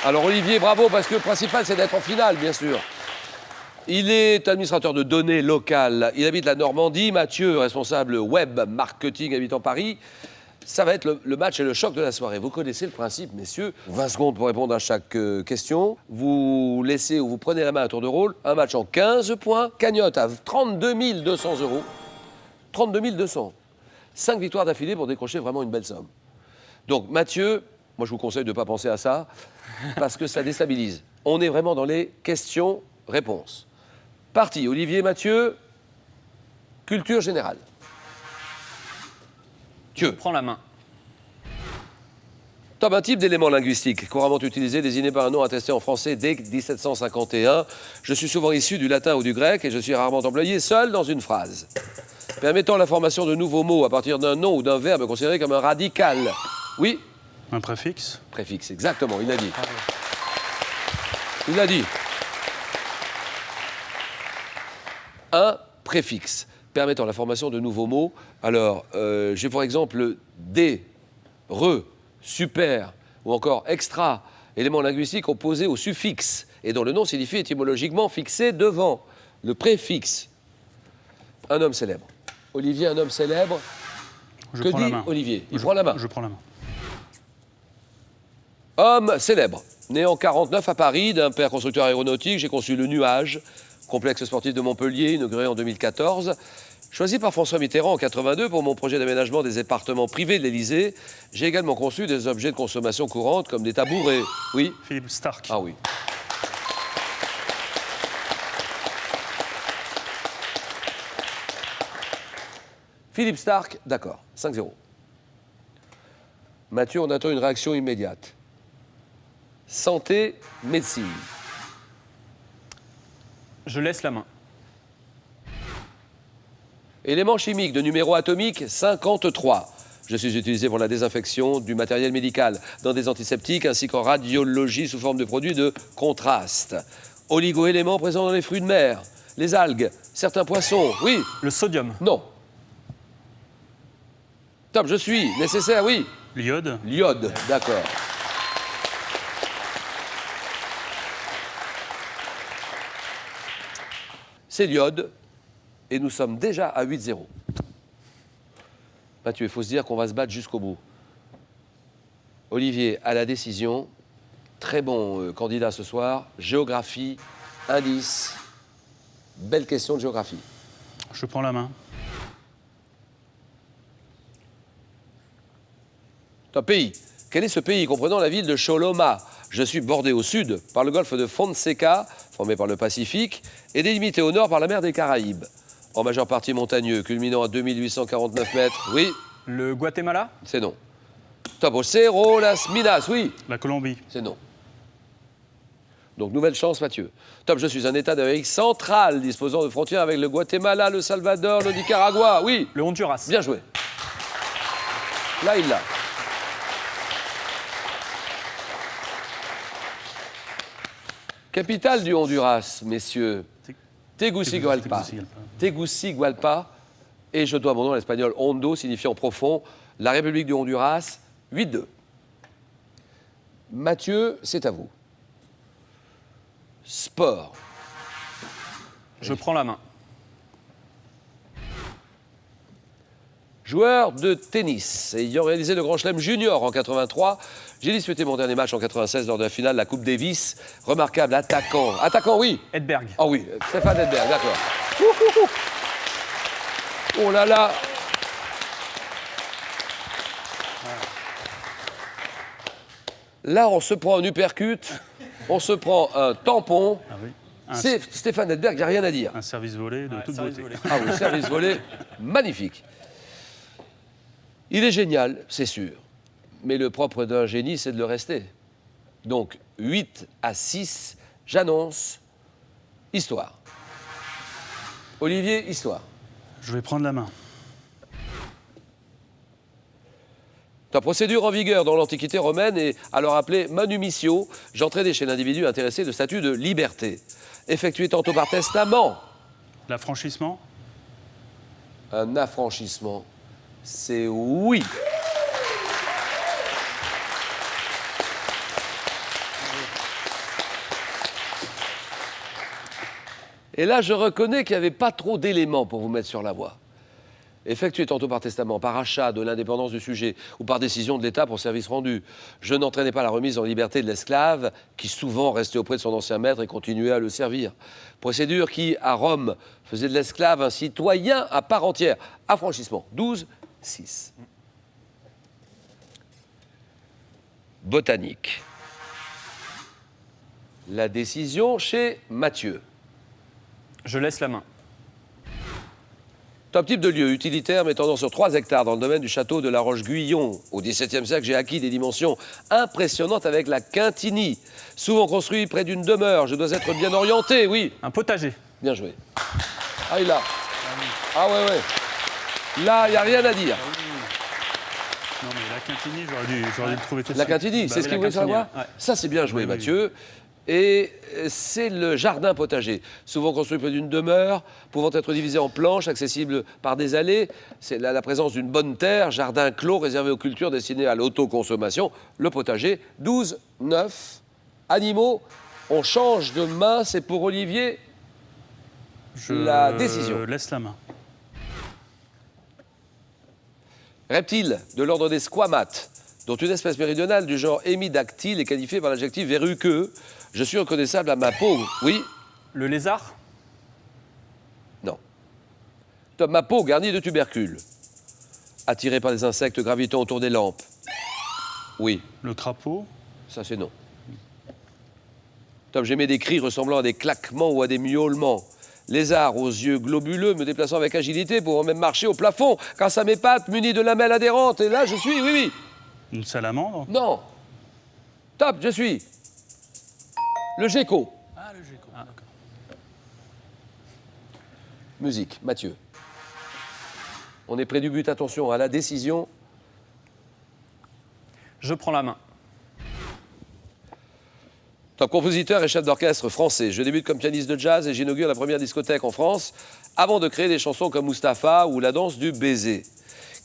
Alors Olivier, bravo, parce que le principal, c'est d'être en finale, bien sûr. Il est administrateur de données locales. Il habite la Normandie. Mathieu, responsable web marketing habitant Paris. Ça va être le match et le choc de la soirée. Vous connaissez le principe, messieurs. 20 secondes pour répondre à chaque question. Vous laissez ou vous prenez la main à tour de rôle. Un match en 15 points. Cagnotte à 32 200 €. 32 200. 5 victoires d'affilée pour décrocher vraiment une belle somme. Donc Mathieu, moi je vous conseille de ne pas penser à ça, parce que ça déstabilise. On est vraiment dans les questions-réponses. Parti, Olivier, Mathieu, culture générale. Je prends la main. Top, un type d'élément linguistique couramment utilisé, désigné par un nom attesté en français dès 1751. Je suis souvent issu du latin ou du grec et je suis rarement employé seul dans une phrase. Permettant la formation de nouveaux mots à partir d'un nom ou d'un verbe considéré comme un radical. Oui? Un préfixe? Préfixe, exactement, il l'a dit. Il l'a dit. Un préfixe permettant la formation de nouveaux mots. Alors, j'ai pour exemple des, re, super ou encore extra, éléments linguistiques opposés au suffixe et dont le nom signifie étymologiquement fixé devant le préfixe. Un homme célèbre. Olivier, un homme célèbre. Que dit Olivier? Il prend la main. Je prends la main. Homme célèbre. Né en 49 à Paris, d'un père constructeur aéronautique, j'ai conçu le Nuage, complexe sportif de Montpellier, inauguré en 2014. Choisi par François Mitterrand en 82 pour mon projet d'aménagement des appartements privés de l'Élysée, j'ai également conçu des objets de consommation courante comme des tabourets. Oui? Philippe Stark. Ah oui. Philippe Stark, d'accord, 5-0. Mathieu, on attend une réaction immédiate. Santé, médecine. Je laisse la main. Élément chimique de numéro atomique 53. Je suis utilisé pour la désinfection du matériel médical, dans des antiseptiques ainsi qu'en radiologie sous forme de produits de contraste. Oligo-éléments présents dans les fruits de mer, les algues, certains poissons. Oui? Le sodium. Non. Top, je suis. Nécessaire, oui. L'iode. L'iode, d'accord. C'est l'iode, et nous sommes déjà à 8-0. Mathieu, il faut se dire qu'on va se battre jusqu'au bout. Olivier, à la décision, très bon candidat ce soir. Géographie, indice, belle question de géographie. Je prends la main. Un pays. Quel est ce pays comprenant la ville de Choloma? Je suis bordé au sud par le golfe de Fonseca, formé par le Pacifique, et délimité au nord par la mer des Caraïbes. En majeure partie montagneux, culminant à 2849 mètres. Oui? Le Guatemala? C'est non. Top, Cerro Las Minas, oui? La Colombie. C'est non. Donc, nouvelle chance, Mathieu. Top, je suis un État d'Amérique centrale disposant de frontières avec le Guatemala, le Salvador, le Nicaragua. Oui? Le Honduras. Bien joué. Là, il l'a. Capitale du Honduras, messieurs. Tegucigalpa. Tegucigalpa. Et je dois mon nom à l'espagnol hondo, signifiant profond. La République du Honduras, 8-2. Mathieu, c'est à vous. Sport. Je prends la main. Joueur de tennis, ayant réalisé le Grand Chelem Junior en 83, j'ai disputé mon dernier match en 96 lors de la finale de la Coupe Davis. Remarquable attaquant. Attaquant, oui. Edberg. Ah oui, Stéphane Edberg, d'accord. Oh là là. Là, on se prend un uppercut, on se prend un tampon. Ah oui. C'est Stéphane Edberg, il n'y a rien à dire. Un service volé de toute beauté. Ah oui, service volé, magnifique. Il est génial, c'est sûr. Mais le propre d'un génie, c'est de le rester. Donc, 8-6, j'annonce histoire. Olivier, histoire. Je vais prendre la main. La procédure en vigueur dans l'Antiquité romaine est alors appelée manumitio, j'entraînais chez l'individu intéressé le statut de liberté. Effectué tantôt par testament. L'affranchissement? Un affranchissement, c'est oui. Et là, je reconnais qu'il n'y avait pas trop d'éléments pour vous mettre sur la voie. Effectué tantôt par testament, par achat de l'indépendance du sujet ou par décision de l'État pour service rendu. Je n'entraînais pas la remise en liberté de l'esclave qui souvent restait auprès de son ancien maître et continuait à le servir. Procédure qui, à Rome, faisait de l'esclave un citoyen à part entière. Affranchissement, 12, 6. Botanique. La décision chez Mathieu. Je laisse la main. Top type de lieu utilitaire m'étendant sur 3 hectares dans le domaine du château de la Roche-Guyon. Au XVIIe siècle, j'ai acquis des dimensions impressionnantes avec la Quintinie. Souvent construit près d'une demeure, je dois être bien orienté, oui. Un potager. Bien joué. Ah, il l'a. Ah ouais, ouais. Là, il n'y a rien à dire. Non, mais la Quintinie, j'aurais dû le trouver tout de La suite. Quintinie, c'est oui, ce la qu'il voulait savoir Quintinie, ouais. Ça, c'est bien joué, Oui, oui. Mathieu. Et c'est le jardin potager, souvent construit près d'une demeure, pouvant être divisé en planches, accessible par des allées. C'est la présence d'une bonne terre, jardin clos réservé aux cultures destinées à l'autoconsommation. Le potager, 12, 9. Animaux, on change de main, c'est pour Olivier. La décision. Laisse la main. Reptile, de l'ordre des squamates, dont une espèce méridionale du genre hémidactyle est qualifiée par l'adjectif verruqueux. Je suis reconnaissable à ma peau. Oui? Le lézard. Non. Top, ma peau garnie de tubercules. Attirée par les insectes gravitant autour des lampes. Oui. Le crapaud. Ça, c'est non. Top, j'émets des cris ressemblant à des claquements ou à des miaulements. Lézard aux yeux globuleux, me déplaçant avec agilité, pouvant même marcher au plafond grâce à mes pattes munies de lamelles adhérentes. Et là, je suis, oui, oui. Une salamandre. Non. Top, je suis. Le gecko. Ah, le gecko. Ah, d'accord. Musique, Mathieu. On est près du but, attention à la décision. Je prends la main. Top compositeur et chef d'orchestre français. Je débute comme pianiste de jazz et j'inaugure la première discothèque en France avant de créer des chansons comme Mustapha ou La danse du baiser.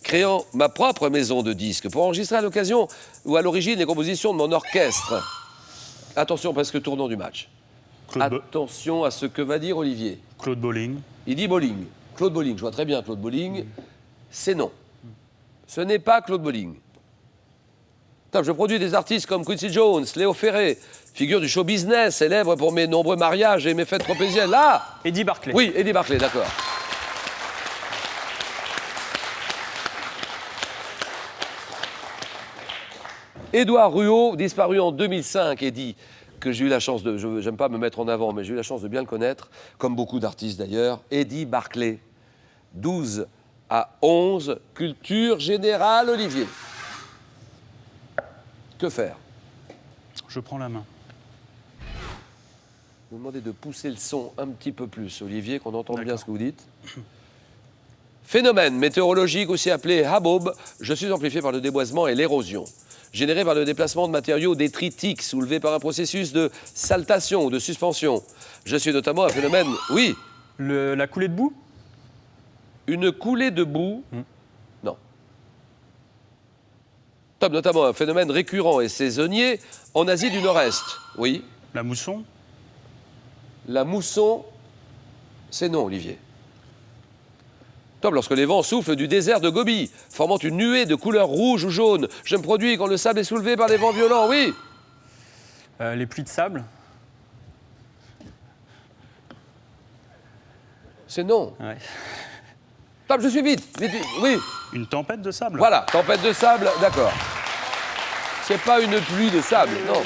Créant ma propre maison de disques pour enregistrer à l'occasion ou à l'origine les compositions de mon orchestre. Attention, presque tournant du match. Attention à ce que va dire Olivier. Claude Bolling. Il dit Bolling. Claude Bolling, je vois très bien Claude Bolling. C'est non. Ce n'est pas Claude Bolling. Top, je produis des artistes comme Quincy Jones, Léo Ferré, figure du show business, célèbre pour mes nombreux mariages et mes fêtes tropéziennes. Là! Eddie Barclay. Oui, Eddie Barclay, d'accord. Édouard Ruot, disparu en 2005, et dit que j'ai eu la chance de... Je n'aime pas me mettre en avant, mais j'ai eu la chance de bien le connaître, comme beaucoup d'artistes d'ailleurs. Eddie Barclay, 12 à 11, culture générale, Olivier. Que faire? Je prends la main. Vous me demandez de pousser le son un petit peu plus, Olivier, qu'on entende bien ce que vous dites. Phénomène météorologique aussi appelé habob, je suis amplifié par le déboisement et l'érosion. Généré par le déplacement de matériaux détritiques soulevés par un processus de saltation ou de suspension. Je suis notamment un phénomène, oui, La coulée de boue. une coulée de boue, non. Top, notamment un phénomène récurrent et saisonnier en Asie du Nord-Est, oui. La mousson. La mousson, c'est non, Olivier. Top, lorsque les vents soufflent du désert de Gobi, formant une nuée de couleur rouge ou jaune, je me produis quand le sable est soulevé par des vents violents, oui. Les pluies de sable. C'est non. Ouais. Top, je suis vite, oui. Une tempête de sable. Voilà, tempête de sable, d'accord. C'est pas une pluie de sable, non.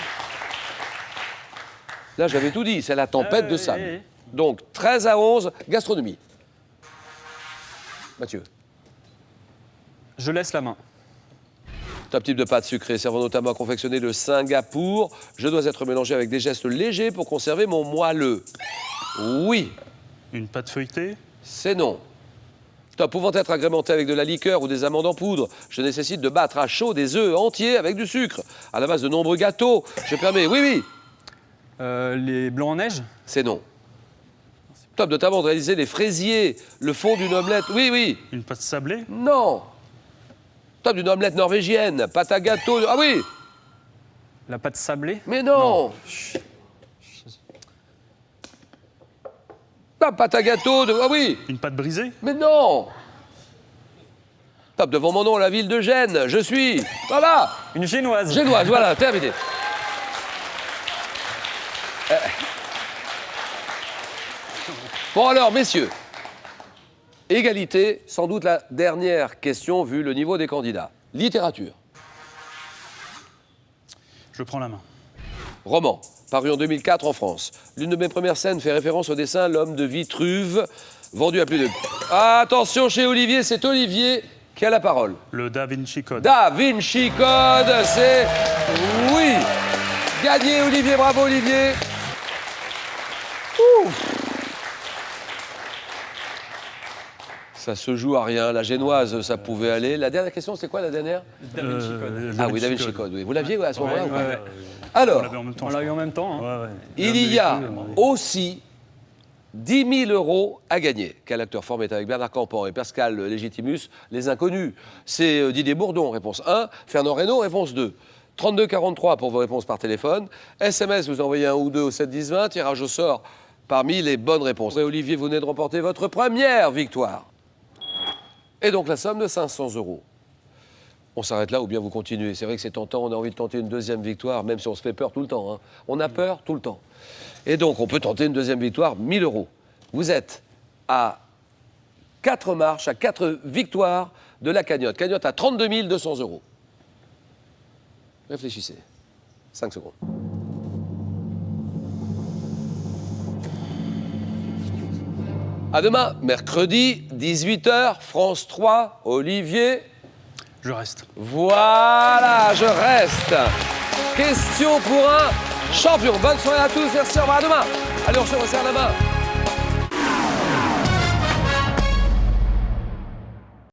Là, j'avais tout dit, c'est la tempête de sable. oui. Donc, 13 à 11, gastronomie. Mathieu. Je laisse la main. Top type de pâte sucrée, servant notamment à confectionner le Singapour. Je dois être mélangé avec des gestes légers pour conserver mon moelleux. Oui, Une pâte feuilletée. c'est non. Top, pouvant être agrémenté avec de la liqueur ou des amandes en poudre, je nécessite de battre à chaud des œufs entiers avec du sucre. À la base de nombreux gâteaux, je permets... Oui, oui, Les blancs en neige. c'est non. Top, notamment de réaliser les fraisiers, le fond d'une omelette. Oui, oui, Une pâte sablée. non. Top, d'une omelette norvégienne, pâte à gâteau... Ah oui, La pâte sablée. mais non. Top, pâte à gâteau, ah oui. Une pâte brisée? Mais non. Top, devant mon nom, la ville de Gênes. Je suis... Voilà. Une génoise. Génoise, voilà, terminé. Bon alors, messieurs, égalité, sans doute la dernière question vu le niveau des candidats. Littérature, Je prends la main. roman, paru en 2004 en France. L'une de mes premières scènes fait référence au dessin L'homme de Vitruve, vendu à plus de... Attention, chez Olivier, c'est Olivier qui a la parole. Le Da Vinci Code. Da Vinci Code, c'est... Oui. Gagné, Olivier, bravo Olivier. Ouf. Ça se joue à rien. La génoise, ça pouvait aller. La dernière question, c'est quoi la dernière? Da Vinci Code. Ah oui, Da Vinci Code, oui. Vous l'aviez à ce moment-là ou pas? ouais. On Alors, l'avait en même temps. On je l'a eu en même temps. Hein. crois. Ouais, ouais. il y a aussi 10 000 € à gagner. Quel acteur forme est avec Bernard Campan et Pascal Légitimus? Les inconnus. C'est Didier Bourdon, réponse 1. Fernand Reynaud, réponse 2. 32 43 pour vos réponses par téléphone. SMS, vous envoyez un ou deux au 7 10 20. Tirage au sort parmi les bonnes réponses. Et Olivier, vous venez de remporter votre première victoire. Et donc la somme de 500 €. On s'arrête là ou bien vous continuez? C'est vrai que c'est tentant, on a envie de tenter une deuxième victoire, même si on se fait peur tout le temps. Hein. On a peur tout le temps. Et donc on peut tenter une deuxième victoire, 1 000 €. Vous êtes à 4 marches, à 4 victoires de la cagnotte. Cagnotte à 32 200 €. Réfléchissez. 5 secondes. À demain, mercredi, 18 h, France 3, Olivier. Je reste. Voilà, je reste. Question pour un champion. Bonne soirée à tous, merci, au revoir, à demain. Allez, on se resserre la main.